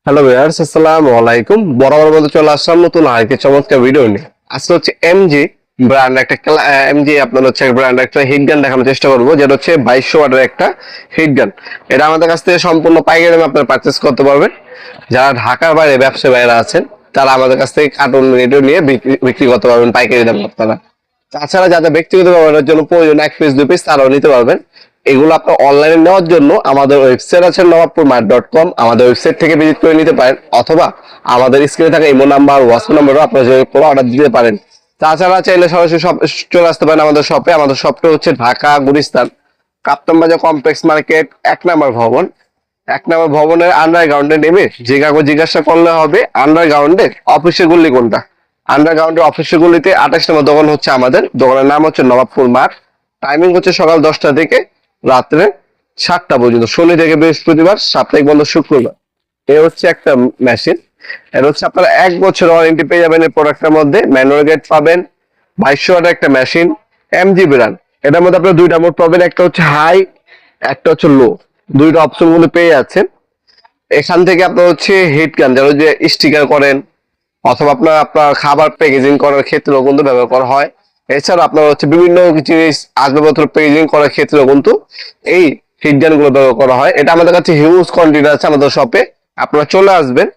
Hello viewers, আসসালামু আলাইকুম। বরাবর মতো চলে আসলাম নতুন আরেকটি চমৎকার ভিডিও নিয়ে। আজকে হচ্ছে এমজি ব্র্যান্ড একটা এমজি আপনার হচ্ছে ব্র্যান্ড একটা হিট গান দেখানোর চেষ্টা করবো, যেটা হচ্ছে 2200 ওয়াটের একটা হিট গান। এটা আমাদের কাছ থেকে সম্পূর্ণ পাইকারি দামে আপনারা পারচেস করতে পারবেন। যারা ঢাকার বাইরে ব্যবসায়ী বাইরে আছেন তারা আমাদের কাছ থেকে কার্টুন রেডিও নিয়ে বিক্রি করতে পারবেন পাইকারি দামে আপনারা। তাছাড়া যাদের ব্যক্তিগত ব্যবহারের জন্য প্রয়োজন 1 পিস 2 পিস তারাও নিতে পারবেন। এগুলো আপনার অনলাইনে নেওয়ার জন্য আমাদের ওয়েবসাইট আছে nawabpurmart.com, আমাদের ওয়েবসাইট থেকে ভিজিট করে নিতে পারেন, অথবা আমাদের স্ক্রিনে থাকা ইমো নাম্বার হোয়াটসঅ্যাপ নাম্বারও আপনারা অর্ডার দিতে পারেন। তাছাড়া চাইলে সরাসরি শপ চলে আসতে পারেন আমাদের শপে। আমাদের শপটা হচ্ছে ঢাকা গুলিস্তান কাপ্তান বাজার কমপ্লেক্স মার্কেট 1 নম্বর ভবন। 1 নম্বর ভবনের আন্ডারগ্রাউন্ডে নেমে যে কাউকে জিজ্ঞাসা করলে হবে আন্ডারগ্রাউন্ডে অফিসের গুলি কোনটা। আন্ডারগ্রাউন্ডের অফিসের গুলিতে 28 নম্বর দোকান হচ্ছে আমাদের। দোকানের নাম হচ্ছে নবাবপুর মাঠ। টাইমিং হচ্ছে সকাল 10টা থেকে রাত্রে 7টা পর্যন্ত, শনি থেকে বৃহস্পতিবার, সাপ্তাহিক বন্ধ শুক্রবার। এ হচ্ছে একটা মেশিন। এটা হচ্ছে আপনারা 1 বছর ওয়ারেন্টি পেয়ে যাবেন এই প্রোডাক্টের মধ্যে। ম্যানুয়াল গেট পাবেন, 2200 ওয়াটের একটা মেশিন, এমজি ব্র্যান্ড। এটার মধ্যে আপনারা দুইটা মোড পাবেন, একটা হচ্ছে হাই, একটা হচ্ছে লো। দুইটা অপশন গুলো পেয়ে যাচ্ছেন। এখান থেকে আপনার হচ্ছে হিট গান, যারা যে স্টিকার করেন অথবা আপনার আপনার খাবার প্যাকেজিং করার ক্ষেত্রেও কিন্তু ব্যবহার করা হয়। এছাড়া আপনার হচ্ছে বিভিন্ন জিনিস আসবাবপত্র প্যাকেজিং করার ক্ষেত্রেও কিন্তু এই হিট গান গুলো ব্যবহার করা হয়। এটা আমাদের কাছে হিউজ কোয়ান্টিটি আছে আমাদের শপে। আপনারা চলে আসবেন,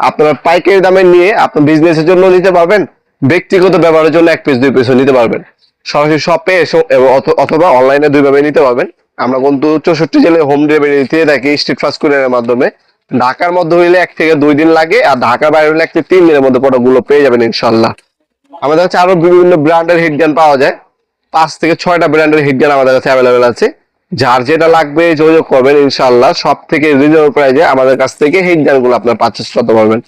আপনারা পাইকারি দামে নিয়ে আপনার বিজনেসের জন্য নিতে পারবেন, ব্যক্তিগত ব্যবহারের জন্য 1 পিস 2 পিস নিতে পারবেন। সরাসরি শপে এসে অথবা অনলাইনে দুইভাবে নিতে পারবেন। আমরা কিন্তু 64 জেলায় হোম ডেলিভারি দিয়ে থাকি স্ট্রিট ফাস্ট কুরিয়ারের মাধ্যমে। ঢাকার মধ্যে হইলে 1 থেকে 2 দিন লাগে, আর ঢাকার বাইরে হলে 1 থেকে 3 দিনের মধ্যে প্রোডাক্ট গুলো পেয়ে যাবেন ইনশাল্লাহ। আমাদের কাছে আরো বিভিন্ন ব্র্যান্ডের হিট গান পাওয়া যায়। 5 থেকে 6টা ব্র্যান্ডের হিট গান আমাদের কাছে অ্যাভেলেবেল আছে। যার যেটা লাগবে যোগাযোগ করবেন, ইনশাল্লাহ সব থেকে রিজনেবল প্রাইসে আমাদের কাছ থেকে হিট গান গুলো আপনার পারচেস করতে পারবেন।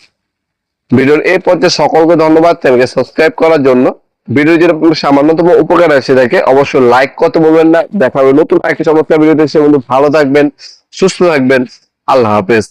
ভিডিওর এই পর্যায়ে সকলকে ধন্যবাদ চ্যানেলকে সাবস্ক্রাইব করার জন্য। ভিডিও যদি আপনার সামান্যতম উপকার আসে থাকে অবশ্যই লাইক করতে বলবেন না। দেখা হবে নতুন একটা চমৎকার ভিডিওতে। সে বন্ধু ভালো থাকবেন, সুস্থ থাকবেন। আল্লাহ হাফেজ।